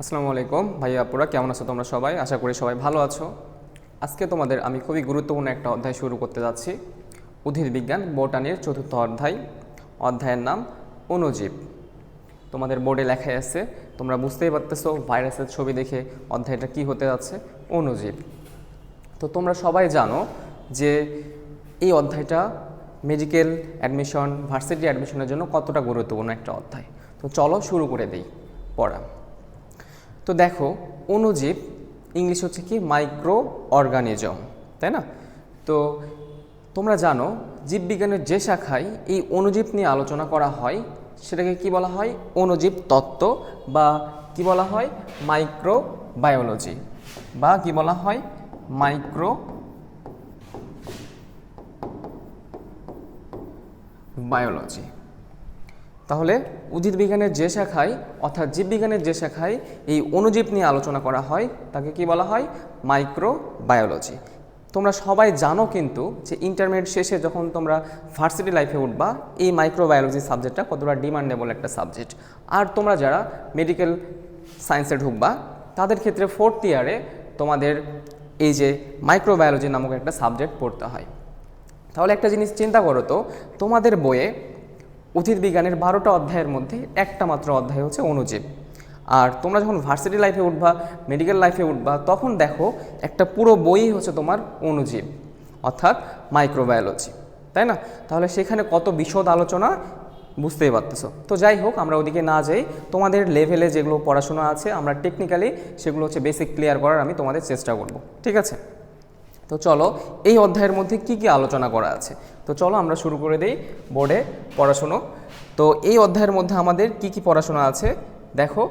আসসালামু আলাইকুম ভাইয়া আপুরা, কেমন আছো তোমরা সবাই? আশা করি সবাই ভালো আছো। আজকে তোমাদের আমি খুবই গুরুত্বপূর্ণ একটা অধ্যায় শুরু করতে যাচ্ছি। উদ্ভিদ বিজ্ঞান বোটানির চতুর্থ অধ্যায়। অধ্যায়ের নাম অণুজীব। তোমাদের বোর্ডে লেখাই আছে, তোমরা বুঝতেই পারতেছো ভাইরাসের ছবি দেখে অধ্যায়টা কি হতে যাচ্ছে, অণুজীব। তো তোমরা সবাই জানো যে এই অধ্যায়টা মেডিকেল অ্যাডমিশন, ভার্সিটি অ্যাডমিশনের জন্য কতটা গুরুত্বপূর্ণ একটা অধ্যায়। তো চলো শুরু করে দিই পড়া। তো দেখো, অণুজীব ইংলিশ হচ্ছে কি মাইক্রো অর্গানিজম, তাই না? তো তোমরা জানো জীববিজ্ঞানের যে শাখায় এই অণুজীব নিয়ে আলোচনা করা হয় সেটাকে কি বলা হয়? অণুজীব তত্ত্ব, বা কি বলা হয়? মাইক্রো বায়োলজি, বা কি বলা হয়? Micro biology. তাহলে উদ্ভিদবিজ্ঞানের যে শাখায় অর্থাৎ জীববিজ্ঞানের যে শাখায় এই অণুজীব নিয়ে আলোচনা করা হয় তাকে কি বলা হয়? Micro biology. তোমরা সবাই জানো কিন্তু যে ইন্টারমিডিয়েট শেষে যখন তোমরা ভার্সিটি লাইফে উঠবা, এই মাইক্রো বায়োলজি সাবজেক্টটা কতটা ডিমান্ডেবল একটা সাবজেক্ট। আর তোমরা যারা মেডিকেল সায়েন্সে ঢুকবা তাদের ক্ষেত্রে ফোর্থ ইয়ারে তোমাদের এই যে মাইক্রো বায়োলজি নামক একটা সাবজেক্ট পড়তে হয়। তাহলে একটা জিনিস চিন্তা করো তো, তোমাদের বইয়ে উদ্ভিদবিজ্ঞানের 12টা অধ্যায়ের মধ্যে একটা মাত্র অধ্যায় হচ্ছে অণুজীব। আর তোমরা যখন ভার্সিটি লাইফে উঠবা, মেডিকেল লাইফে উঠবা, তখন দেখো একটা পুরো বই হচ্ছে তোমার অণুজীব অর্থাৎ মাইক্রোবায়োলজি, তাই না? তাহলে সেখানে কত বিশদ আলোচনা, বুঝতেই পারতেছো। তো যাই হোক, আমরা ওদিকে না যাই, তোমাদের লেভেলে যেগুলো পড়াশোনা আছে আমরা টেকনিক্যালি সেগুলো হচ্ছে বেসিক ক্লিয়ার করার আমি তোমাদের চেষ্টা করব, ঠিক আছে? তো চলো এই অধ্যায়ের মধ্যে কি কি আলোচনা করা আছে, তো চলো আমরা শুরু করে দেই বোর্ডে পড়াশুনো। তো এই অধ্যায়ের মধ্যে আমাদের কি কি পড়াশোনা আছে দেখো,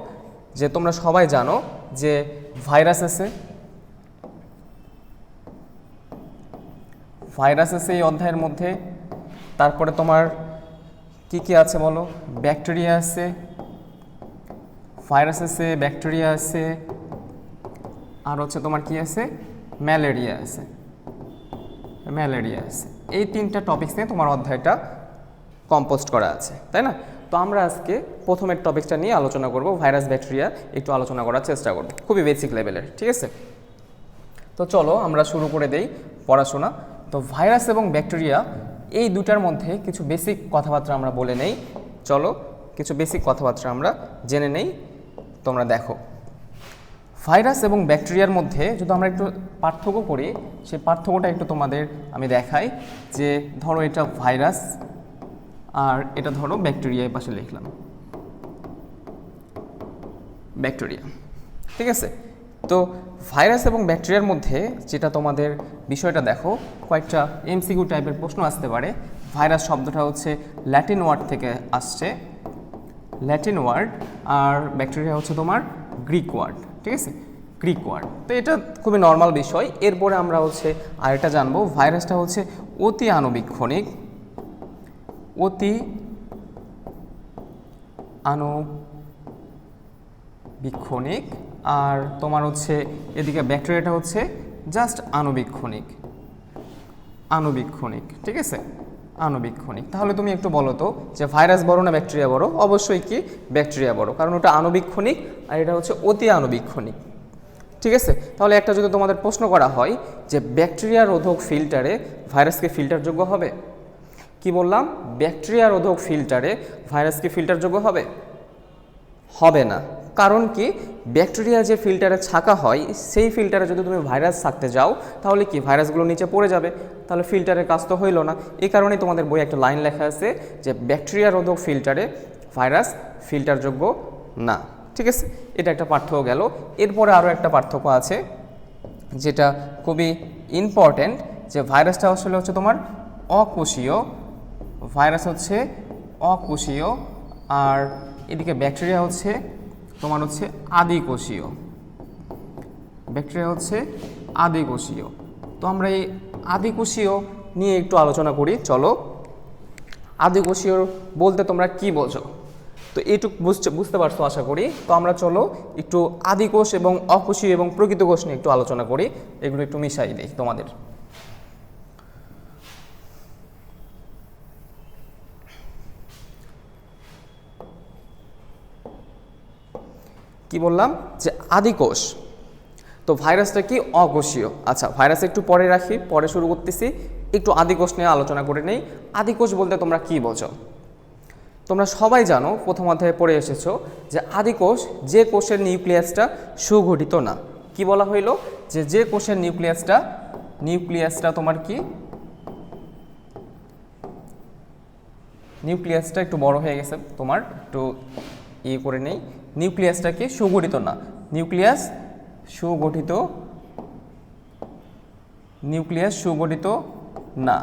যে তোমরা সবাই জানো যে ভাইরাস আছে, এই অধ্যায়ের মধ্যে। তারপরে তোমার কি কি আছে বলো? ব্যাকটেরিয়া আছে, ভাইরাস আছে, ব্যাকটেরিয়া আছে, আর হচ্ছে তোমার কি আছে? ম্যালেরিয়া আছে, এই তিনটা টপিকস নিয়ে তোমার অধ্যায়টা কম্পোস্ট করা আছে, তাই না? তো আমরা আজকে প্রথমের টপিকটা নিয়ে আলোচনা করব, ভাইরাস ব্যাকটেরিয়া একটু আলোচনা করার চেষ্টা করব, খুবই বেসিক লেভেলের, ঠিক আছে? তো চলো আমরা শুরু করে দেই পড়াশোনা। তো ভাইরাস এবং ব্যাকটেরিয়া এই দুটার মধ্যে কিছু বেসিক কথাবার্তা আমরা বলে নেই। চলো কিছু বেসিক কথাবার্তা আমরা জেনে নেই। তোমরা দেখো, ভাইরাস এবং ব্যাকটেরিয়ার মধ্যে যদি আমরা একটু পার্থক্য করি, সেই পার্থক্যটা একটু তোমাদের আমি দেখাই। যে ধরো এটা ভাইরাস আর এটা ধরো ব্যাকটেরিয়া, এই পাশে লিখলাম ব্যাকটেরিয়া, ঠিক আছে? তো ভাইরাস এবং ব্যাকটেরিয়ার মধ্যে যেটা তোমাদের বিষয়টা দেখো, কয়েকটা এমসিকিউ টাইপের প্রশ্ন আসতে পারে। ভাইরাস শব্দটা হচ্ছে ল্যাটিন ওয়ার্ড থেকে আসছে, ল্যাটিন ওয়ার্ড, আর ব্যাকটেরিয়া হচ্ছে তোমার গ্রিক ওয়ার্ড, ঠিক আছে? Greek word. তো এটা খুবই নর্মাল বিষয়। এরপরে আমরা হচ্ছে আরেকটা জানবো, ভাইরাসটা হচ্ছে অতি আণুবীক্ষণিক, অতি আণুবীক্ষণিক। আর তোমার হচ্ছে এদিকে ব্যাকটেরিয়াটা হচ্ছে জাস্ট আণুবীক্ষণিক, ঠিক আছে? আণুবীক্ষণিক। তাহলে তুমি একটু বলো তো যে ভাইরাস বড় না ব্যাকটেরিয়া বড়? অবশ্যই কি ব্যাকটেরিয়া বড়, কারণ ওটা আণুবীক্ষণিক আর এটা হচ্ছে অতি আণুবীক্ষণিক, ঠিক আছে? তাহলে একটা যদি তোমাদের প্রশ্ন করা হয় যে ব্যাকটেরিয়া রোধক ফিল্টারে ভাইরাসকে ফিল্টারযোগ্য হবে, কি বললাম? ব্যাকটেরিয়া রোধক ফিল্টারে ভাইরাসকে ফিল্টারযোগ্য হবে? হবে না। কারণ কি? ব্যাকটেরিয়া যে ফিল্টারে ছাঁকা হয় সেই ফিল্টারে যদি তুমি ভাইরাস ছাঁকতে যাও তাহলে কি ভাইরাসগুলো নিচে পড়ে যাবে, তাহলে ফিল্টারের কাজ তো হইল না। এই কারণেই তোমাদের বই একটা লাইন লেখা আছে যে ব্যাকটেরিয়া রোধক ফিল্টারে ভাইরাস ফিল্টারযোগ্য না, ঠিক আছে? এটা একটা পার্থক্য গেল। এরপরে আরও একটা পার্থক্য আছে যেটা খুবই ইম্পর্ট্যান্ট, যে ভাইরাসটা আসলে হচ্ছে তোমার অকোষীয়, ভাইরাস হচ্ছে অকোষীয়, আর এদিকে ব্যাকটেরিয়া হচ্ছে তোমার হচ্ছে আদিকোষীয়, ব্যাকটেরিয়া হচ্ছে আদিকোষীয়। তো আমরা এই আদিকোষীয় নিয়ে একটু আলোচনা করি, চলো। আদিকোষীয় বলতে তোমরা কি বোঝো? তো এইটুকু বুঝতে পারছো আশা করি। তো আমরা চলো একটু আদিকোষ এবং অকোষীয় এবং প্রকৃত কোষ নিয়ে একটু আলোচনা করি, এগুলো একটু মিশাই দিই তোমাদের। কি বললাম যে আদিকোষ। তো ভাইরাসটা কি অকোষীয়। আচ্ছা ভাইরাস একটু পরে রাখি, পরে শুরু করতেছি, একটু আদিকোষ নিয়ে আলোচনা করে নেই। আদিকোষ বলতে তোমরা কি বোঝো? তোমরা সবাই জানো, প্রথম অধ্যায়ে পড়ে এসেছো যে আদিকোষ যে কোষের নিউক্লিয়াসটা সুগঠিত না। কি বলা হইলো? যে কোষের নিউক্লিয়াসটা তোমার কি, নিউক্লিয়াসটা একটু বড় হয়ে গেছে তোমার, একটু করে নেই। নিউক্লিয়াসটা কি সুগঠিত না, নিউক্লিয়াস সুগঠিত না,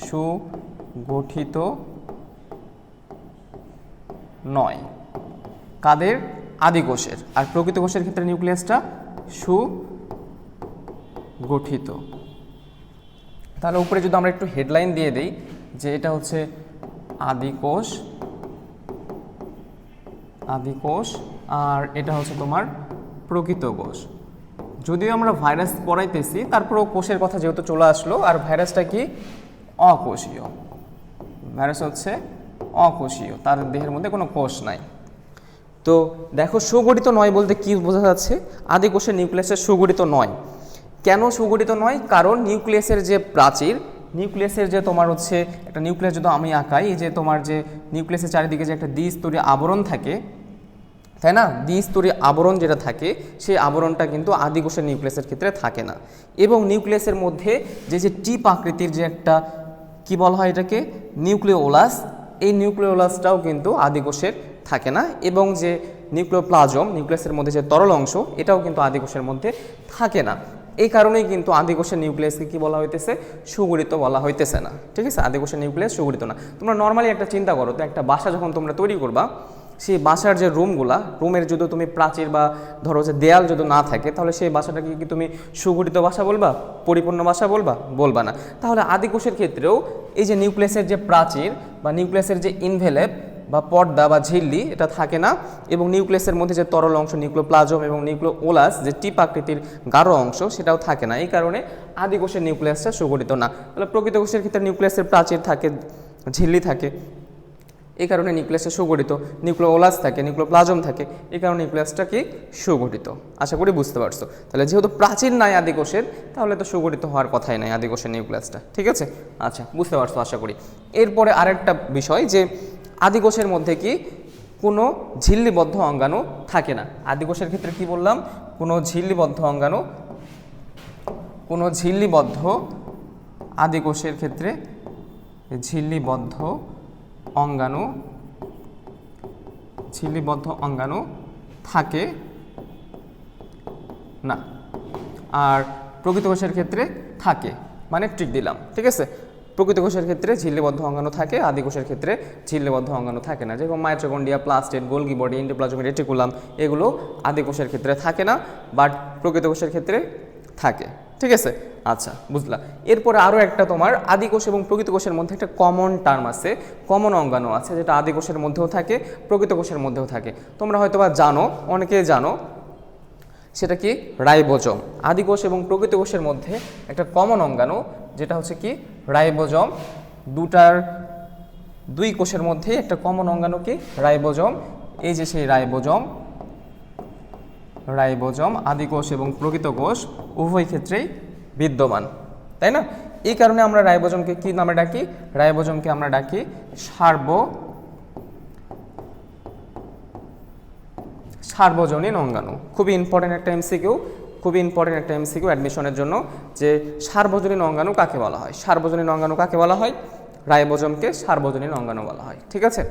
সুগঠিত নয়। কাদের? আদিকোষের। আর প্রকৃত কোষের ক্ষেত্রে নিউক্লিয়াসটা সুগঠিত। তাহলে উপরে যদি আমরা একটু হেডলাইন দিয়ে দেই যে এটা হচ্ছে আদিকোষ, আর এটা হচ্ছে তোমার প্রকৃত কোষ। যদিও আমরা ভাইরাস পড়াইতেছি, তারপরেও কোষের কথা যেহেতু চলে আসলো, আর ভাইরাসটা কি অকোষীয়, ভাইরাস হচ্ছে অকোষীয়, তার দেহের মধ্যে কোনো কোষ নাই। তো দেখো সুগঠিত নয় বলতে কি বোঝা যাচ্ছে? আদিকোষের নিউক্লিয়াসের সুগঠিত নয়। কেন সুগঠিত নয়? কারণ নিউক্লিয়াসের যে প্রাচীর, নিউক্লিয়াসের যে তোমার হচ্ছে একটা নিউক্লিয়াস যদি আমি আঁকাই, এই যে তোমার যে নিউক্লিয়াসের চারিদিকে যে একটা দ্বিস্তরীয় আবরণ থাকে, তাই না? দ্বিস্তরীয় আবরণ যেটা থাকে, সেই আবরণটা কিন্তু আদিকোষের নিউক্লিয়াসের ক্ষেত্রে থাকে না। এবং নিউক্লিয়াসের মধ্যে যে টিপ আকৃতির যে একটা কি বলা হয় এটাকে, নিউক্লিওলাস, এই নিউক্লিওলাসটাও কিন্তু আদিকোষের থাকে না। এবং যে নিউক্লিওপ্লাজম, নিউক্লিয়াসের মধ্যে যে তরল অংশ, এটাও কিন্তু আদিকোষের মধ্যে থাকে না। এই কারণেই কিন্তু আদিকোষের নিউক্লিয়াসকে কি বলা হইতেছে? সুগঠিত বলা হইতেছে না। ঠিক আছে, আদিকোষের নিউক্লিয়াস সুগঠিত না। তোমরা নর্মালি একটা চিন্তা করো তো, একটা বাসা যখন তোমরা তৈরি করবা, সেই বাসার যে রুমের যদি তুমি প্রাচীর বা ধরো যে দেয়াল যদি না থাকে, তাহলে সেই বাসাটাকে কি তুমি সুগঠিত বাসা বলবা, পরিপূর্ণ বাসা বলবা না। তাহলে আদিকোষের ক্ষেত্রেও এই যে নিউক্লিয়াসের যে প্রাচীর বা নিউক্লিয়াসের যে ইনভেলেপ বা পর্দা বা ঝিল্লি, এটা থাকে না। এবং নিউক্লিয়াসের মধ্যে যে তরল অংশ নিউক্লিওপ্লাজম এবং নিউক্লিওলাস যে টিপ আকৃতির গাঢ় অংশ, সেটাও থাকে না। এই কারণে আদিকোষের নিউক্লিয়াসটা সুগঠিত না। তাহলে প্রকৃত কোষের ক্ষেত্রে নিউক্লিয়াসের প্রাচীর থাকে, ঝিল্লি থাকে, এই কারণে নিউক্লিয়াসটা সুগঠিত, নিউক্লিওলাস থাকে, নিউক্লিওপ্লাজম থাকে, এই কারণে নিউক্লিয়াসটা কি সুগঠিত। আশা করি বুঝতে পারছো। তাহলে যেহেতু প্রাচীর নাই আদিকোষের, তাহলে তো সুগঠিত হওয়ার কথাই নাই আদিকোষের নিউক্লিয়াসটা। ঠিক আছে, আচ্ছা বুঝতে পারছো আশা করি। এরপরে আরেকটা বিষয় যে আদিকোষের মধ্যে কি কোনো ঝিল্লিবদ্ধ অঙ্গাণু থাকে না। আদিকোষের ক্ষেত্রে কি বললাম? কোনো ঝিল্লিবদ্ধ আদিকোষের ক্ষেত্রে ঝিল্লিবদ্ধ অঙ্গাণু থাকে না। আর প্রকৃত কোষের ক্ষেত্রে থাকে, মানে ট্রিক দিলাম। ঠিক আছে, প্রকৃত কোষের ক্ষেত্রে ঝিল্লিবদ্ধ অঙ্গাণু থাকে, আদিকোষের ক্ষেত্রে ঝিল্লিবদ্ধ অঙ্গাণু থাকে না। যেরকম mitochondria, plastid, Golgi body, endoplasmic reticulum, এগুলো আদিকোষের ক্ষেত্রে থাকে না, বাট প্রকৃত কোষের ক্ষেত্রে থাকে। ঠিক আছে, আচ্ছা বুঝলা। এরপরে আরও একটা তোমার আদিকোষ এবং প্রকৃত কোষের মধ্যে একটা কমন টার্ম আছে, কমন অঙ্গাণু আছে, যেটা আদিকোষের মধ্যেও থাকে, প্রকৃত কোষের মধ্যেও থাকে। তোমরা হয়তোবা জানো, অনেকেই জানো, সেটা কি? রাইবোজোম। আদিকোষ এবং প্রকৃত কোষের মধ্যে একটা কমন অঙ্গাণু, যেটা হচ্ছে কি? রাইবোজোম। দুই কোষের মধ্যে একটা কমন অঙ্গাণু কি? রাইবোজোম। এই যে সেই রাইবোজোম আদিকোষ এবং প্রকৃত কোষ উভয় ক্ষেত্রেই বিদ্যমান, তাই না? এই কারণে আমরা রাইবোজোমকে কি নামে ডাকি? রাইবোজোমকে আমরা ডাকি সার্বজনীন অঙ্গাণু। খুবই ইম্পর্টেন্ট একটা এমসিকিউ অ্যাডমিশনের জন্য, যে সার্বজনীন অঙ্গাণু কাকে বলা হয়? সার্বজনীন অঙ্গাণু কাকে বলা হয়? রাইবোজোমকে সার্বজনীন অঙ্গাণু বলা হয়। ঠিক আছে,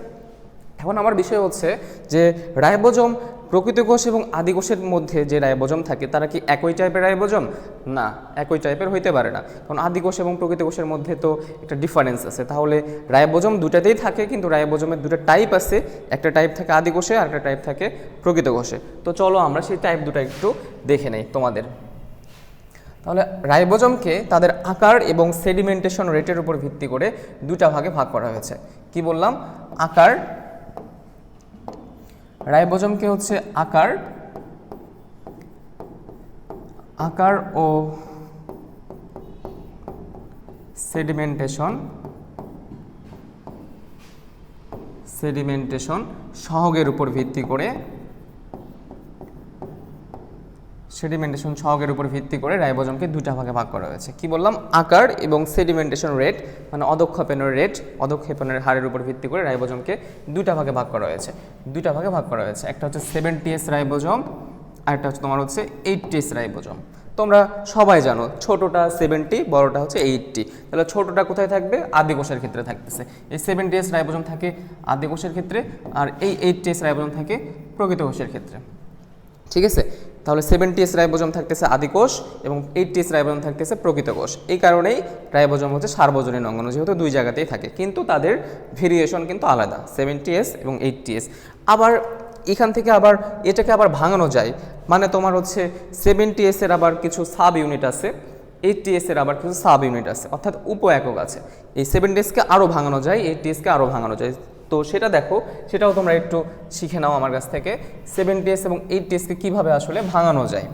এখন আমার বিষয় হচ্ছে যে রাইবোজোম, প্রকৃত কোষ এবং আদিকোষের মধ্যে যে রাইবোজোম থাকে, তারা কি একই টাইপের রাইবোজোম? না, একই টাইপের হইতে পারে না, কারণ আদিকোষ এবং প্রকৃত কোষের মধ্যে তো একটা ডিফারেন্স আছে। তাহলে রাইবোজোম দুটাতেই থাকে, কিন্তু রাইবোজোমের দুটো টাইপ আছে, একটা টাইপ থাকে আদিকোষে আর একটা টাইপ থাকে প্রকৃত কোষে। তো চলো আমরা সেই টাইপ দুটো একটু দেখে নেই তোমাদের। তাহলে রাইবোজোমকে তাদের আকার এবং সেডিমেন্টেশন রেটের উপর ভিত্তি করে দুটা ভাগে ভাগ করা হয়েছে। কি বললাম? আকার। রাইবোজোমকে হচ্ছে আকার ও সেডিমেন্টেশন সহগের উপর ভিত্তি করে সেডিমেন্টেশন সহগের উপর ভিত্তি করে রাইবোজোমকে দুইটা ভাগে ভাগ করা হয়েছে। কি বললাম? আকার এবং সেডিমেন্টেশন রেট, মানে অধঃক্ষেপণের রেট, অধঃক্ষেপণের হারের উপর ভিত্তি করে রাইবোজোমকে দুইটা ভাগে ভাগ করা হয়েছে। দুইটা ভাগে ভাগ করা হয়েছে, একটা হচ্ছে 70S রাইবোজোম, আর একটা হচ্ছে তোমার হচ্ছে 80S রাইবোজোম। তোমরা সবাই জানো ছোটটা 70, বড়টা হচ্ছে 80। তাহলে ছোটটা কোথায় থাকবে? আদিকোষের ক্ষেত্রে থাকতেছে। এই 70S রাইবোজোম থাকে আদিকোষের ক্ষেত্রে, আর এই 80S রাইবোজোম থাকে প্রকৃত কোষের ক্ষেত্রে। ঠিক আছে, তাহলে 70S রাইবোজোম থাকতেছে আদিকোষ এবং 80S রাইবোজোম থাকতেছে প্রকৃত কোষ। এই কারণেই রাইবোজোম হচ্ছে সার্বজনীন অঙ্গাণু, যেহেতু দুই জায়গাতেই থাকে, কিন্তু তাদের ভেরিয়েশন কিন্তু আলাদা, 70S এবং 80S। আবার এখান থেকে আবার এটাকে আবার ভাঙানো যায়, মানে তোমার হচ্ছে 70S এর আবার কিছু সাব ইউনিট আছে, 80S এর আবার কিছু সাব ইউনিট আছে, অর্থাৎ উপ একক আছে। এই 70Sকে আরও ভাঙানো যায়, 80Sকে আরও ভাঙানো যায়। তো সেটা দেখো, সেটাও তোমরা একটু শিখে নাও আমার কাছ থেকে, 70S এবং 80Sকে কীভাবে আসলে ভাঙানো যায়।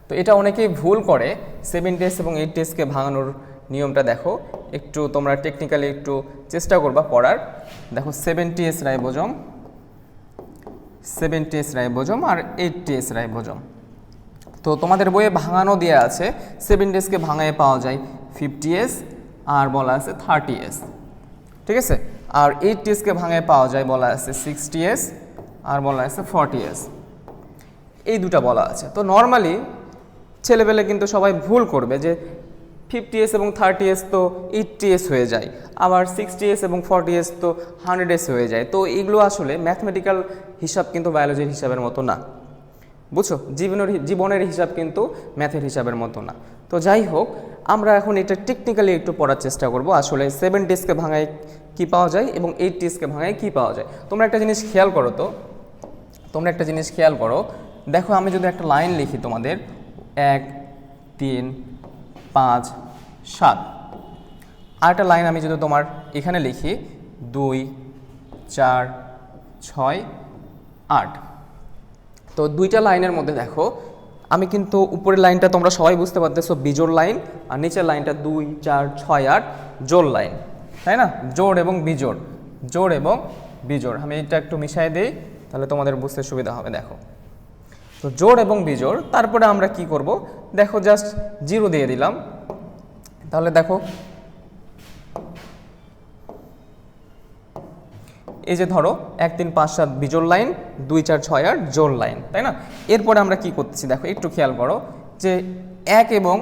তো এটা অনেকেই ভুল করে, 70S এবং 80Sকে ভাঙানোর নিয়মটা দেখো, একটু তোমরা টেকনিক্যালি একটু চেষ্টা করবা পড়ার। দেখো 70S রাইবোজোম, 70S রাইবোজোম আর 80S রাইবোজোম। তো তোমাদের বইয়ে ভাঙানো দেওয়া আছে, 70Sকে ভাঙায় পাওয়া যায় 50S আর বলা আছে 30S। ঠিক আছে, আর 80Sকে ভাঙায় পাওয়া যায় বলা আছে 60S আর বলা আছে 40S। এই দুটা বলা আছে। তো নর্মালি ছেলেবেলে কিন্তু সবাই ভুল করবে যে 50S এবং 30S তো 80S হয়ে যায়, আবার 60S এবং 40S তো 100S হয়ে যায়। তো এগুলো আসলে ম্যাথমেটিক্যাল হিসাব কিন্তু বায়োলজির হিসাবের মতো না, বুঝছো? জীবনের হিসাব কিন্তু ম্যাথের হিসাবের মতো না। তো যাই হোক, আমরা এখন এটা টেকনিক্যালি একটু পড়ার চেষ্টা করব, আসলে 70Sকে ভাঙায় কি পাওয়া যায় এবং 80Sকে ভাঙায় কি পাওয়া যায়। তোমরা একটা জিনিস খেয়াল করো, তো তোমরা একটা জিনিস খেয়াল করো, দেখো আমি যদি একটা লাইন লিখি তোমাদের 1 3 5 7, আর একটা লাইন আমি যদি তোমার এখানে লিখি 2 4 6 8, তো দুইটা লাইনের মধ্যে দেখো আমি কিন্তু উপরের লাইনটা তোমরা সবাই বুঝতে পারতেছো বিজোড় লাইন, আর নিচের লাইনটা 2 4 6 8 জোড় লাইন, তাই না? জোড় এবং বিজোড়, জোড় এবং বিজোড়। আমি এটা একটু মিশাই দেই, তাহলে তোমাদের বুঝতে সুবিধা হবে। দেখো, তো জোড় এবং বিজোড়, তারপরে আমরা কি করব, দেখো জাস্ট 0 দিয়ে দিলাম। তাহলে দেখো এই যে ধরো 1 3 5 7 বিজোড় লাইন, 2 4 6 8 জোড় লাইন, তাই না? এরপরে আমরা কি করতেছি দেখো, একটু খেয়াল করো যে 1 এবং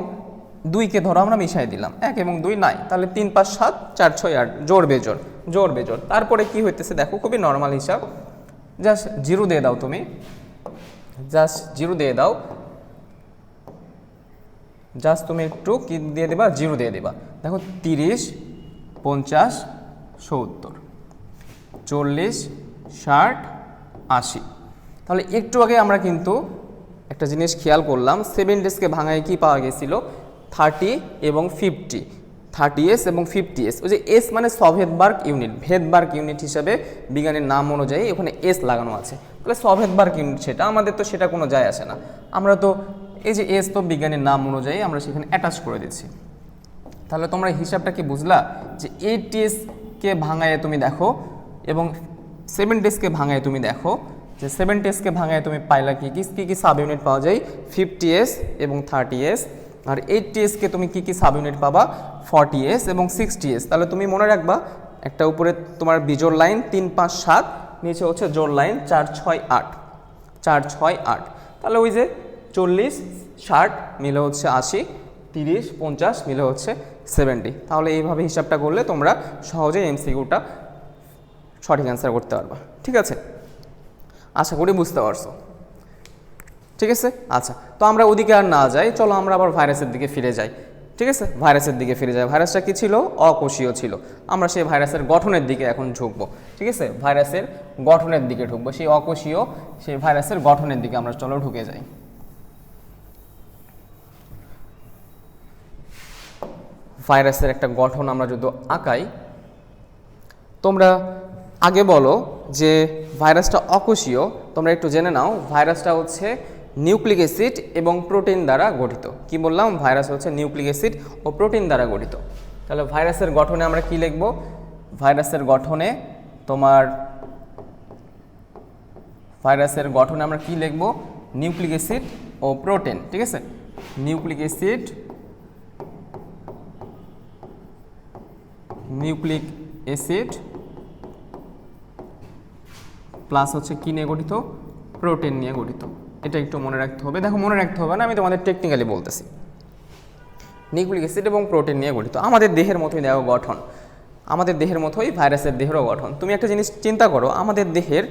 2কে ধরো আমরা মিশাই দিলাম, 1 এবং 2 নাই, তাহলে 3 5 7 4 6 8 জোড় বেজোড়, জোড় বেজোড়। তারপরে কি হইতেছে দেখো, খুবই নর্মাল হিসাব, জাস্ট 0 দিয়ে দাও, তুমি জাস্ট 0 দিয়ে দাও, জাস্ট তুমি একটু কি দিয়ে দেবা, 0 দিয়ে দেবা। দেখো 30 50 70 40 60 80। তাহলে একটু আগে আমরা কিন্তু একটা জিনিস খেয়াল করলাম, 70Sকে ভাঙায় কি পাওয়া গেছিল, 30 এবং 50, 30S এবং 50S। ওই যে এস মানে সভেদবার্গ ইউনিট, ভেদবার্গ ইউনিট হিসাবে বিজ্ঞানের নাম অনুযায়ী ওখানে এস লাগানো আছে, তাহলে সভেদবার্গ ইউনিট সেটা, আমাদের তো সেটা কোনো যায় আসে না, আমরা তো এই যে এস তো বিজ্ঞানের নাম অনুযায়ী আমরা সেখানে অ্যাটাচ করে দিচ্ছি। তাহলে তোমরা হিসাবটা কি বুঝলা, যে 80Sকে ভাঙায় তুমি দেখো এবং 70Sকে ভাঙায় তুমি দেখো, যে 70Sকে ভাঙায় তুমি পাইলা কি কি সাব ইউনিট পাওয়া যায়, 50S এবং 30S, আর 80Sকে তুমি কি সাব ইউনিট পাবা, 40S এবং 60S। তাহলে তুমি মনে রাখবা, একটা উপরে তোমার বিজোড় লাইন 3 5 7, নিচে হচ্ছে জোড় লাইন 4 6 8, 4 6 8। তাহলে ওই যে 40 60 মিলে হচ্ছে 80, 30 50 মিলে হচ্ছে 70। তাহলে এইভাবে হিসাবটা করলে তোমরা সহজেই এমসিকিউটা সঠিক অ্যান্সার করতে পারবা। ঠিক আছে, আশা করি বুঝতে পারছো। ঠিক আছে, আচ্ছা, তো আমরা ওদিকে আর না যাই, চলো আমরা আবার ভাইরাসের দিকে ফিরে যাই। ঠিক আছে, ভাইরাসের দিকে ফিরে যাই। ভাইরাসটা কি ছিল, অকোষীয় ছিল। আমরা সেই ভাইরাসের গঠনের দিকে এখন ঢুকবো। ঠিক আছে, ভাইরাসের গঠনের দিকে ঢুকবো, সেই অকোষীয় সেই ভাইরাসের গঠনের দিকে আমরা চলো ঢুকে যাই। ভাইরাসের একটা গঠন আমরা যদি আঁকাই, তোমরা আগে বলো যে ভাইরাসটা অকোষীয়, তোমরা একটু জেনে নাও, ভাইরাসটা হচ্ছে নিউক্লিক অ্যাসিড এবং প্রোটিন দ্বারা গঠিত। কি বললাম, ভাইরাস হচ্ছে নিউক্লিক অ্যাসিড ও প্রোটিন দ্বারা গঠিত। তাহলে ভাইরাসের গঠনে আমরা কি লিখব, ভাইরাসের গঠনে আমরা কি লিখব, নিউক্লিক অ্যাসিড ও প্রোটিন, ঠিক আছে, নিউক্লিক অ্যাসিড প্লাস হচ্ছে কি নিয়ে গঠিত, প্রোটিন নিয়ে গঠিত। এটা একটু মনে রাখতে হবে। দেখো মনে রাখতে হবে না, আমি তোমাদের টেকনিক্যালি বলতেছি। নিউক্লিক অ্যাসিড এবং প্রোটিন নিয়ে গঠিত, আমাদের দেহের মতোই দেখো গঠন, আমাদের দেহের মতোই ভাইরাসের দেহেরও গঠন। তুমি একটা জিনিস চিন্তা করো, আমাদের দেহের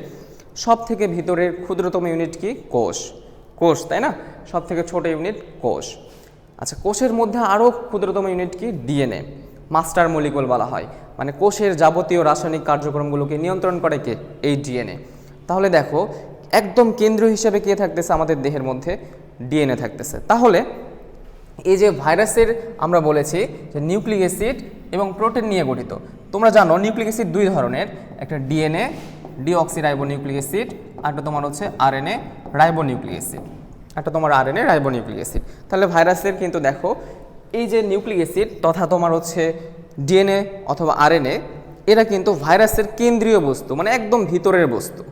সব থেকে ভিতরের ক্ষুদ্রতম ইউনিট কি, কোষ। কোষ, তাই না, সব থেকে ছোট ইউনিট কোষ। আচ্ছা, কোষের মধ্যে আরও ক্ষুদ্রতম ইউনিট কি, ডিএনএ, মাস্টার মলিকুল বলা হয়, মানে কোষের যাবতীয় রাসায়নিক কার্যক্রমগুলোকে নিয়ন্ত্রণ করে কে, এই ডিএনএ। তাহলে দেখো একদম কেন্দ্র হিসেবে কে থাকতেছে আমাদের দেহের মধ্যে, ডিএনএ থাকতেছে। তাহলে এই যে ভাইরাসের আমরা বলেছি যে নিউক্লিক অ্যাসিড এবং প্রোটিন নিয়ে গঠিত। তোমরা জানো নিউক্লিক অ্যাসিড দুই ধরনের, একটা ডিএনএ ডিঅক্সিরাইবোনিউক্লিক অ্যাসিড, আর একটা তোমার হচ্ছে আরএনএ রাইবোনিউক্লিক অ্যাসিড, একটা তোমার আরএনএ রাইবোনিউক্লিক অ্যাসিড। তাহলে ভাইরাসের কিন্তু দেখো এই যে নিউক্লিক অ্যাসিড তথা তোমার হচ্ছে ডিএনএ অথবা আরএনএ, এরা কিন্তু ভাইরাসের কেন্দ্রীয় বস্তু, মানে একদম ভিতরের বস্তু।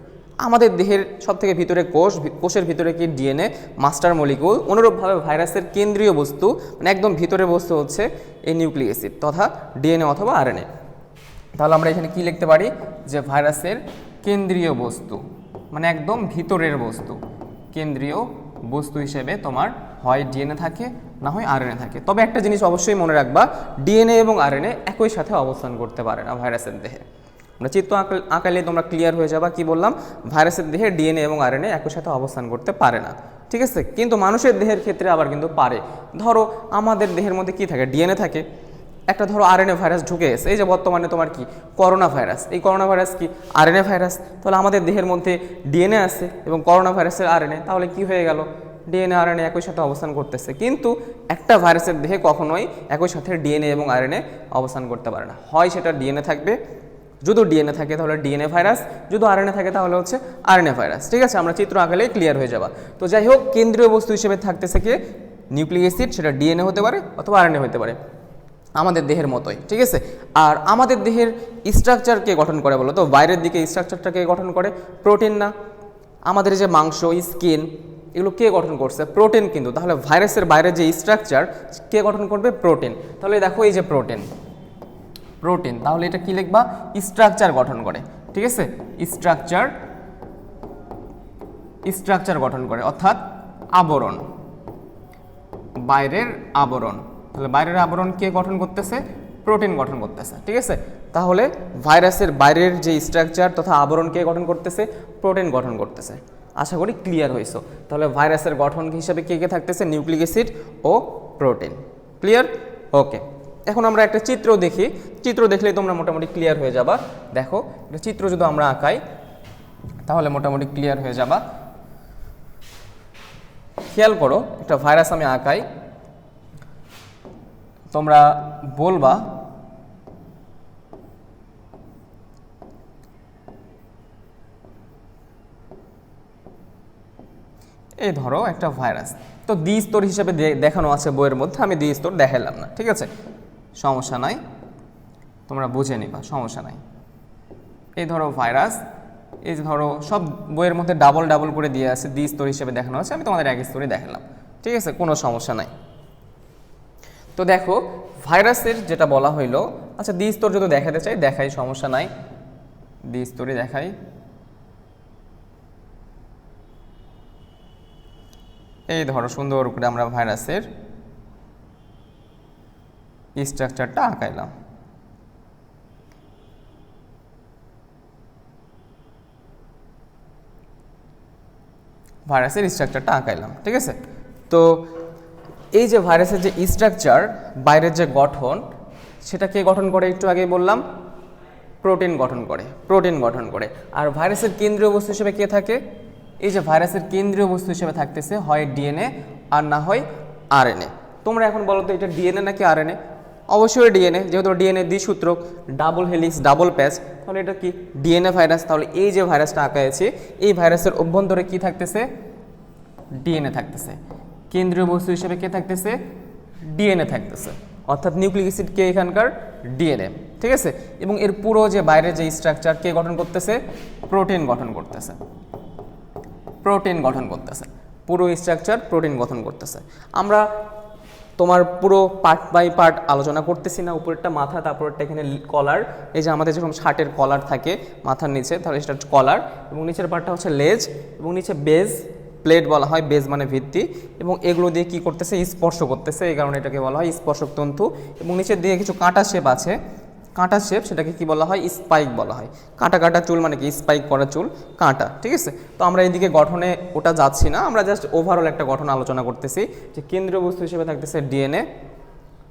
আমাদের দেহের সব থেকে ভিতরে কোষ, কোষের ভিতরে কি ডিএনএ, মাস্টার মলিকুল। অনুরূপভাবে ভাইরাসের কেন্দ্রীয় বস্তু, মানে একদম ভিতরের বস্তু হচ্ছে এই নিউক্লিক অ্যাসিড তথা ডিএনএ অথবা আরএনএ। তাহলে আমরা এখানে কি লিখতে পারি, যে ভাইরাসের কেন্দ্রীয় বস্তু, মানে একদম ভিতরের বস্তু, কেন্দ্রীয় বস্তু হিসেবে তোমার হয় ডিএনএ থাকে, না হয় আরএনএ থাকে। তবে একটা জিনিস অবশ্যই মনে রাখবা, ডিএনএ এবং আরএনএ একই সাথে অবস্থান করতে পারে না ভাইরাসের দেহে। আমরা চিত্র আঁকালে তোমরা ক্লিয়ার হয়ে যাবা, কি বললাম, ভাইরাসের দেহে ডিএনএ এবং আরএনএ একই সাথে অবস্থান করতে পারে না, ঠিক আছে। কিন্তু মানুষের দেহের ক্ষেত্রে আবার কিন্তু পারে। ধরো আমাদের দেহের মধ্যে কি থাকে, ডিএনএ থাকে, একটা ধরো আরএনএ ভাইরাস ঢুকে গেছে, এই যে বর্তমানে তোমার কি করোনা ভাইরাস, এই করোনা ভাইরাস কি আরএনএ ভাইরাস। তাহলে আমাদের দেহের মধ্যে ডিএনএ আছে এবং করোনা ভাইরাসের আরএনএ, তাহলে কি হয়ে গেল, ডিএনএ আরএনএ একই সাথে অবস্থান করতেছে। কিন্তু একটা ভাইরাসের দেহে কখনোই একই সাথে ডিএনএ এবং আরএনএ অবস্থান করতে পারে না। হয় সেটা ডিএনএ থাকবে, যদি ডিএনএ থাকে তাহলে ডিএনএ ভাইরাস, যদি আরএনএ থাকে তাহলে হচ্ছে আরএনএ ভাইরাস, ঠিক আছে। আমরা চিত্র আঁকালেই ক্লিয়ার হয়ে যাবা। তো যাই হোক, কেন্দ্রীয় বস্তু হিসেবে থাকতেছে কি, নিউক্লিক অ্যাসিড, সেটা ডিএনএ হতে পারে অথবা আরএনএ হতে পারে, আমাদের দেহের মতোই, ঠিক আছে। আর আমাদের দেহের স্ট্রাকচার কে গঠন করে বলো তো, বাইরের দিকে স্ট্রাকচারটা কে গঠন করে, প্রোটিন না। আমাদের যে মাংস, স্কিন, এগুলো কে গঠন করছে, প্রোটিন কিন্তু। তাহলে ভাইরাসের বাইরে যে স্ট্রাকচার কে গঠন করবে, প্রোটিন। তাহলে দেখো এই যে প্রোটিন, প্রোটিন, তাহলে এটা কি লিখবা, স্ট্রাকচার গঠন করে, ঠিক আছে। স্ট্রাকচার গঠন করে, অর্থাৎ আবরণ, বাইরের আবরণ। তাহলে বাইরের আবরণ কে গঠন করতেছে, প্রোটিন গঠন করতেছে, ঠিক আছে। তাহলে ভাইরাসের বাইরের যে স্ট্রাকচার তথা আবরণ কে গঠন করতেছে, প্রোটিন গঠন করতেছে। আশা করি ক্লিয়ার হয়েছো। তাহলে ভাইরাসের গঠন হিসেবে কে কে থাকতেছে, নিউক্লিক অ্যাসিড ও প্রোটিন। ক্লিয়ার, ওকে। এখন আমরা একটা চিত্র দেখি, চিত্র দেখলেই তোমরা মোটামুটি ক্লিয়ার হয়ে যাবা। দেখো একটা চিত্র যদি আমরা আঁকাই তাহলে মোটামুটি ক্লিয়ার হয়ে যাবা। খেয়াল করো, একটা ভাইরাস আমি আঁকাই, তোমরা বলবা এই ধরো একটা ভাইরাস, তো দ্বিস্তর হিসেবে দেখানো আছে বইয়ের মধ্যে, আমি দ্বিস্তর দেখালাম না, ঠিক আছে, সমস্যা নাই, তোমরা বুঝে নিবা, সমস্যা নাই। এই ধরো ভাইরাস, এই যে ধরো সব বইয়ের মধ্যে ডাবল ডাবল করে দিয়ে আছে, দ্বিস্তর হিসেবে দেখানো আছে, আমি তোমাদের এক স্তরে দেখালাম, ঠিক আছে, কোনো সমস্যা নাই। তো দেখো ভাইরাসের যেটা বলা হইলো, আচ্ছা দ্বিস্তর যদি দেখাতে চাই দেখাই, সমস্যা নাই, দ্বিস্তরে দেখাই। এই ধরো সুন্দর করে আমরা ভাইরাসের স্ট্রাকচারটা আঁকাইলাম। ভাইরাসের স্ট্রাকচারটা আঁকাইলাম, ঠিক আছে। তো এই যে ভাইরাসের যে স্ট্রাকচার, বাইরের যে গঠন, সেটা কে গঠন করে, একটু আগেই বললাম, প্রোটিন গঠন করে, প্রোটিন গঠন করে। আর ভাইরাসের কেন্দ্রীয় বস্তু হিসেবে কে থাকে, এই যে ভাইরাসের কেন্দ্রীয় বস্তু হিসেবে থাকতেছে হয় ডিএনএ আর না হয় আরএনএ। তোমরা এখন বলো তো এটা ডিএনএ নাকি আরএনএ? অবশ্যই ডিএনএ, যেহেতু ডিএনএ দ্বিসূত্রক, ডাবল হেলিক্স, ডাবল প্যাচ, তাহলে এটা কি ডিএনএ ভাইরাস। তাহলে এই যে ভাইরাসটা আঁকা আছে, এই ভাইরাসের অভ্যন্তরে কি থাকতেছে, ডিএনএ থাকতেছে। কেন্দ্রীয় বস্তু হিসেবে কে থাকতেছে, ডিএনএ থাকতেছে, অর্থাৎ নিউক্লিক অ্যাসিড কে এখানকার, ডিএনএ, ঠিক আছে। এবং এর পুরো যে বাইরের যে স্ট্রাকচার কে গঠন করতেছে, প্রোটিন গঠন করতেছে, প্রোটিন গঠন করতেছে। পুরো স্ট্রাকচার প্রোটিন গঠন করতেছে। আমরা তোমার পুরো পার্ট বাই পার্ট আলোচনা করতেছি না, উপরেরটা মাথা, তারপরটা এখানে কলার, এই যে আমাদের যেরকম শার্টের কলার থাকে মাথার নিচে, তাহলে সেটা কলার, এবং নিচের পার্টটা হচ্ছে লেজ, এবং নিচে বেজ, প্লেট বলা হয়, বেজ মানে ভিত্তি, এবং এগুলো দিয়ে কি করতেছে, স্পর্শ করতেছে, এই কারণে এটাকে বলা হয় স্পর্শক তন্তু। এবং নিচের দিকে কিছু কাঁটা শেপ আছে, কাঁটা শেপ, সেটাকে কি বলা হয়, স্পাইক বলা হয়। কাঁটা কাঁটা চুল মানে কি, স্পাইক করা চুল, কাঁটা, ঠিক আছে। তো আমরা এইদিকে গঠনে ওটা যাচ্ছি না, আমরা জাস্ট ওভারঅল একটা গঠন আলোচনা করতেছি, যে কেন্দ্রীয় বস্তু হিসেবে থাকতেছে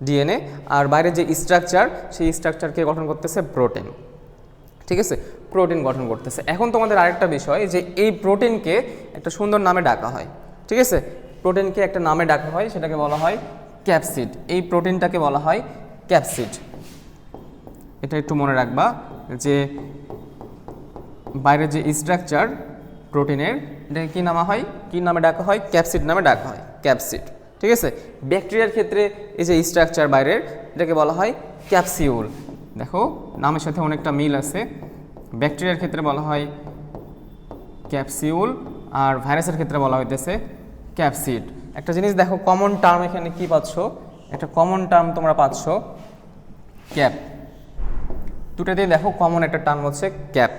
ডিএনএ, আর বাইরে যে স্ট্রাকচার, সেই স্ট্রাকচারকে গঠন করতেছে প্রোটিন, ঠিক আছে, প্রোটিন গঠন করতেছে। এখন তোমাদের আরেকটা বিষয়, যে এই প্রোটিনকে একটা সুন্দর নামে ডাকা হয়, ঠিক আছে, প্রোটিনকে একটা নামে ডাকা হয়, সেটাকে বলা হয় ক্যাপসিড। এই প্রোটিনটাকে বলা হয় ক্যাপসিড। এটা একটু মনে রাখবা, যে বাইরের যে স্ট্রাকচার প্রোটিনের, এটাকে কী নামা হয়, কী নামে ডাকা হয়, ক্যাপসিড নামে ডাকা হয়, ক্যাপসিড, ঠিক আছে। ব্যাকটেরিয়ার ক্ষেত্রে এই যে স্ট্রাকচার বাইরের, এটাকে বলা হয় ক্যাপসিউল। দেখো নামের সাথে অনেকটা মিল আছে। ব্যাকটেরিয়ার ক্ষেত্রে বলা হয় ক্যাপসিউল, আর ভাইরাসের ক্ষেত্রে বলা হইতেছে ক্যাপসিড। একটা জিনিস দেখো, কমন টার্ম এখানে কি পাচ্ছ, একটা কমন টার্ম তোমরা পাচ্ছ ক্যাপ। দুটাতেই দেখো কমন একটা টার্ম হচ্ছে ক্যাপ।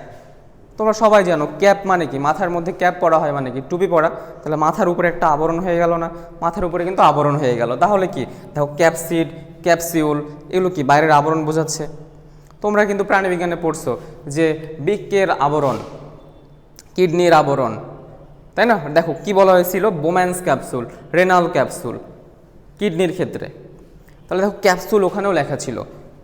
তোমরা সবাই জানো ক্যাপ মানে কি, মাথার মধ্যে ক্যাপ পরা হয় মানে কি, টুপি পরা। তাহলে মাথার উপরে একটা আবরণ হয়ে গেল না, মাথার উপরে কিন্তু আবরণ হয়ে গেল। তাহলে কি দেখো, ক্যাপসিড, ক্যাপসিউল, এগুলো কি বাইরের আবরণ বোঝাচ্ছে। তোমরা কিন্তু প্রাণীবিজ্ঞানে পড়ছো যে বৃক্কের আবরণ, কিডনির আবরণ, তাই না। দেখো কি বলা হয়েছিল, বোম্যান্স ক্যাপসুল, রেনাল ক্যাপসুল কিডনির ক্ষেত্রে। তাহলে দেখো ক্যাপসুল ওখানেও লেখা ছিল,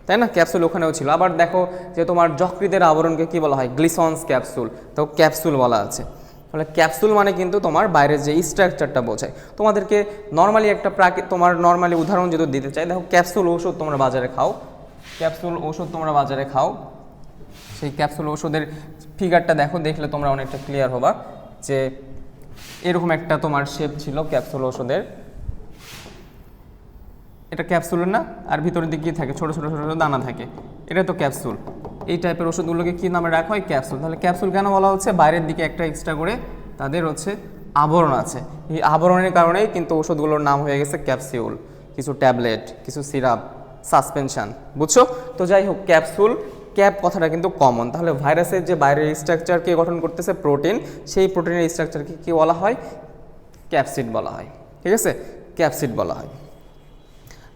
তাই না, ক্যাপসুল ওখানেও ছিল। আবার দেখো যে তোমার যকৃতের আবরণকে কি বলা হয়, গ্লিসন্স ক্যাপসুল, তো ক্যাপসুল বলা আছে। তাহলে ক্যাপসুল মানে কিন্তু তোমার বাইরের যে স্ট্রাকচারটা বোঝায়। তোমাদেরকে নর্মালি একটা তোমার নর্মালি উদাহরণ যদি দিতে চাই, দেখো ক্যাপসুল ওষুধ তোমরা বাজারে খাও, ক্যাপসুল ওষুধ তোমরা বাজারে খাও, সেই ক্যাপসুল ওষুধের ফিগারটা দেখো, দেখলে তোমরা অনেকটা ক্লিয়ার হবা, যে এরকম একটা তোমার শেপ ছিল ক্যাপসুল ওষুধের। এটা ক্যাপসুলের না, আর ভিতরের দিকে কী থাকে, ছোটো ছোটো ছোটো ছোটো দানা থাকে, এটা তো ক্যাপসুল। এই টাইপের ওষুধগুলোকে কী নামে রাখা হয়, ক্যাপসুল। তাহলে ক্যাপসুল কেন বলা হচ্ছে, বাইরের দিকে একটা এক্সট্রা করে তাদের হচ্ছে আবরণ আছে, এই আবরণের কারণেই কিন্তু ওষুধগুলোর নাম হয়ে গেছে ক্যাপসিউল। কিছু ট্যাবলেট, কিছু সিরাপ, সাসপেনশন, বুঝছো। তো যাই হোক, ক্যাপসুল, ক্যাপ কথাটা কিন্তু কমন। তাহলে ভাইরাসের যে বাইরের স্ট্রাকচারকে গঠন করতেছে প্রোটিন, সেই প্রোটিনের স্ট্রাকচারকে কী বলা হয়, ক্যাপসিড বলা হয়, ঠিক আছে, ক্যাপসিড বলা হয়।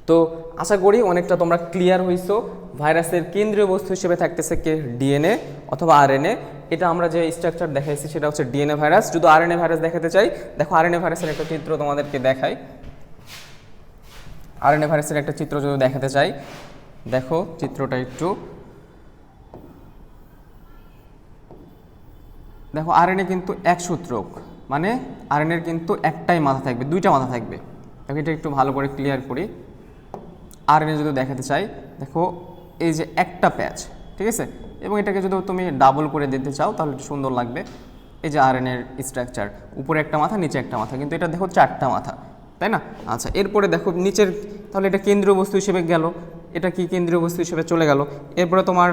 তো আশা করি অনেকটা তোমরা ক্লিয়ার হইছো। ভাইরাসের কেন্দ্রীয় বস্তু হিসেবে থাকতেছে কে, ডিএনএ অথবা আরএনএ। এটা আমরা যে স্ট্রাকচার দেখাইছি সেটা হচ্ছে ডিএনএ ভাইরাস। যদি আরএনএ ভাইরাস দেখাতে চাই, দেখো আরএনএ ভাইরাসের একটা চিত্র তোমাদেরকে দেখাই। আরএনএ ভাইরাসের একটা চিত্র যদি দেখাতে চাই, দেখো চিত্রটা একটু দেখো। আরএনএ কিন্তু এক সূত্রক, মানে আরএনএর কিন্তু একটাই মাথা থাকবে, দুইটা মাথা থাকবে। দেখো এটা একটু ভালো করে ক্লিয়ার করি। আরএনএ যদি দেখাতে চাই, দেখো এই যে একটা প্যাচ, ঠিক আছে, এবং এটাকে যদি তুমি ডাবল করে দিতে চাও তাহলে একটু সুন্দর লাগবে। এই যে আরএনএর স্ট্রাকচার, উপরে একটা মাথা, নিচে একটা মাথা, কিন্তু এটা দেখো চারটা মাথা, তাই না। আচ্ছা, এরপরে দেখো নিচের, তাহলে এটা কেন্দ্রীয় বস্তু হিসেবে গেল, এটা কি কেন্দ্রীয় বস্তু হিসেবে চলে গেল। এরপরে তোমার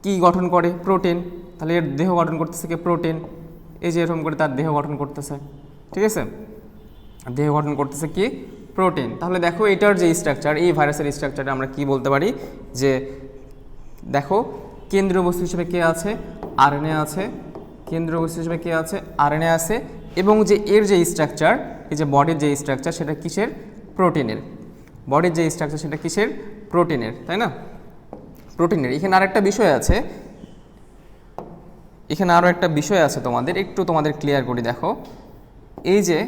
কি গঠন করে, প্রোটিন। তাহলে এর দেহ গঠন করতেছে কি, প্রোটিন। এই যে এরকম করে তার দেহ গঠন করতেছে, ঠিক আছে, দেহ গঠন করতেছে কি, প্রোটিন। তাহলে দেখো এটার যে স্ট্রাকচার, এই ভাইরাসের স্ট্রাকচারে আমরা কি বলতে পারি, যে দেখো কেন্দ্রীয় বস্তু হিসেবে কে আছে, আরএনএ আছে, কেন্দ্রীয় বস্তু হিসেবে কে আছে, আরএনএ আছে, এবং যে এর যে স্ট্রাকচার, এই যে বডির যে স্ট্রাকচার, সেটা কিসের, প্রোটিনের। বডির যে স্ট্রাকচার সেটা কিসের, প্রোটিনের, তাই না, প্রোটিনের। এখানে আরেকটা বিষয় আছে, এখানে আরও একটা বিষয় আছে তোমাদের, একটু তোমাদের ক্লিয়ার করি। দেখো এই যে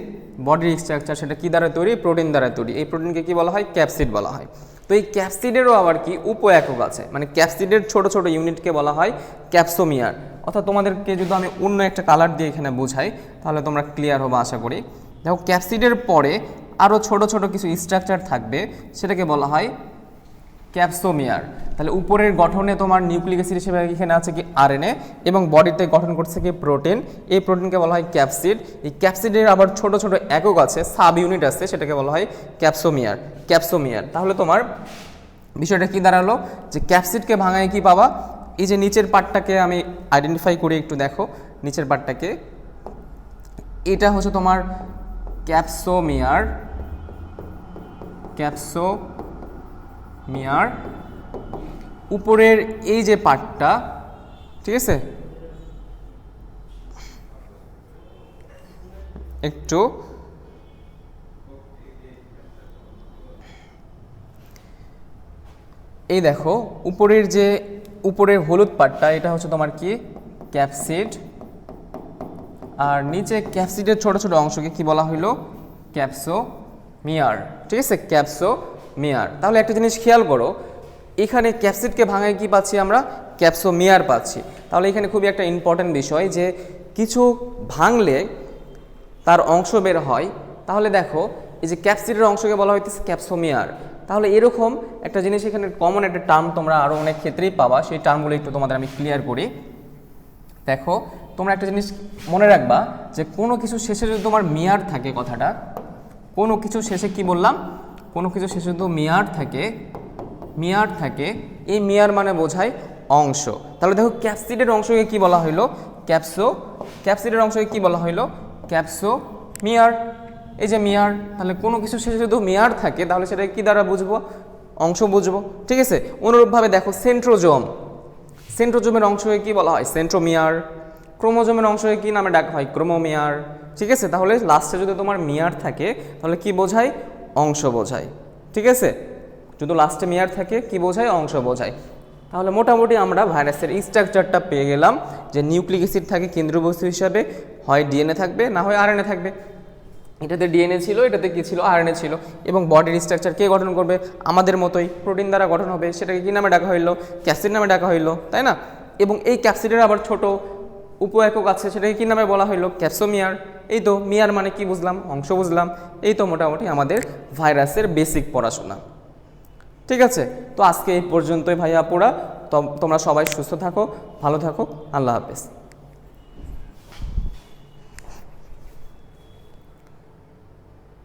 বডির স্ট্রাকচার, সেটা কী দ্বারা তৈরি, প্রোটিন দ্বারা তৈরি। এই প্রোটিনকে কি বলা হয়, ক্যাপসিড বলা হয়। তো এই ক্যাপসিডেরও আবার কি উপ একক আছে, মানে ক্যাপসিডের ছোট ছোট ইউনিটকে বলা হয় ক্যাপসোমিয়ার। অর্থাৎ তোমাদেরকে যদি আমি অন্য একটা কালার দিয়ে এখানে বোঝাই, তাহলে তোমরা ক্লিয়ার হবে আশা করি। দেখো ক্যাপসিডের পরে আরও ছোট ছোট কিছু স্ট্রাকচার থাকবে, সেটাকে বলা হয় ক্যাপসোমিয়ার। তাহলে উপরের গঠনে তোমার নিউক্লিক অ্যাসিড হিসেবে এখানে আছে কি, আরএনএ, এবং বডিতে গঠন করছে কি, প্রোটিন। এই প্রোটিনকে বলা হয় ক্যাপসিড। এই ক্যাপসিডের আবার ছোট ছোট একক আছে, সাব ইউনিট আছে, সেটাকে বলা হয় ক্যাপসোমিয়ার, ক্যাপসোমিয়ার। তাহলে তোমার বিষয়টা কি দাঁড়ালো, যে ক্যাপসিডকে ভাঙায় কি পাবা, এই যে নিচের পার্টটাকে আমি আইডেন্টিফাই করি, একটু দেখো নিচের পার্টটাকে। এটা হচ্ছে তোমার ক্যাপসোমিয়ার, উপরের এই যে পার্টটা, ঠিক আছে, একটু এই দেখো উপরের হলুদ পার্টটা, এটা হচ্ছে তোমার কি ক্যাপসিড, আর নিচে ক্যাপসিডের ছোট ছোট অংশকে কি বলা হইলো ক্যাপসোমিয়ার, ঠিক আছে, ক্যাপসোমিয়ার। তাহলে একটা জিনিস খেয়াল করো, এখানে ক্যাপসিডকে ভাঙায় কি পাচ্ছি আমরা, ক্যাপসোমিয়ার পাচ্ছি। তাহলে এখানে খুবই একটা ইম্পর্টেন্ট বিষয় যে কিছু ভাঙলে তার অংশ বের হয়, তাহলে দেখো এই যে ক্যাপসিডের অংশকে বলা হইতেছে ক্যাপসোমিয়ার। তাহলে এরকম একটা জিনিস এখানে কমন একটা টার্ম তোমরা আরও অনেক ক্ষেত্রেই পাবা, সেই টার্মগুলো একটু তোমাদের আমি ক্লিয়ার করি। দেখো তোমরা একটা জিনিস মনে রাখবা যে কোনো কিছু শেষে যদি তোমার মিয়ার থাকে, কথাটা কোনো কিছু শেষে কি বললাম, কোনো কিছু শেষে যদি মিয়ার থাকে, এই মিয়ার মানে বোঝায় অংশ। তাহলে দেখো ক্যাপসিডের অংশকে কি বলা হইলো ক্যাপসিডের অংশকে কি বলা হইলো ক্যাপসোমিয়ার, এই যে মিয়ার। তাহলে কোনো কিছু শেষে যদি মিয়ার থাকে তাহলে সেটা কি দ্বারা বুঝবো, অংশ বুঝবো, ঠিক আছে। অনুরূপভাবে দেখো সেন্ট্রোজোমের অংশকে কি বলা হয় সেন্ট্রোমিয়ার, ক্রোমোজোমের অংশকে কি নামে ডাকা হয় ক্রোমোমিয়ার, ঠিক আছে। তাহলে লাস্টে যদি তোমার মিয়ার থাকে তাহলে কি বোঝায়, অংশ বোঝায়, ঠিক আছে। যদি লাস্টে মিয়ার থাকে কি বোঝায়, অংশ বোঝায়। তাহলে মোটামুটি আমরা ভাইরাসের স্ট্রাকচারটা পেয়ে গেলাম যে নিউক্লিক অ্যাসিড থাকে কেন্দ্রবস্তু হিসাবে, হয় ডিএনএ থাকবে না হয় আরএনএ থাকবে। এটাতে ডিএনএ ছিল, এটাতে কি ছিল, আরএনএ ছিল। এবং বডির স্ট্রাকচার কে গঠন করবে, আমাদের মতোই প্রোটিন দ্বারা গঠন হবে, সেটাকে কি নামে ডাকা হইলো, ক্যাপসিড নামে ডাকা হইলো, তাই না। এবং এই ক্যাপসিডের আবার ছোট উপ একক আছে, সেটাকে কি নামে বলা হইলো ক্যাপসোমিয়ার। এই তো মিয়ার মানে কি বুঝলাম, অংশ বুঝলাম। এই তো মোটামুটি আমাদের ভাইরাসের বেসিক পড়াশোনা, ঠিক আছে। তো আজকে এই পর্যন্তই ভাইয়া আপুরা, তোমরা সবাই সুস্থ থাকো, ভালো থাকো, আল্লাহ হাফেজ।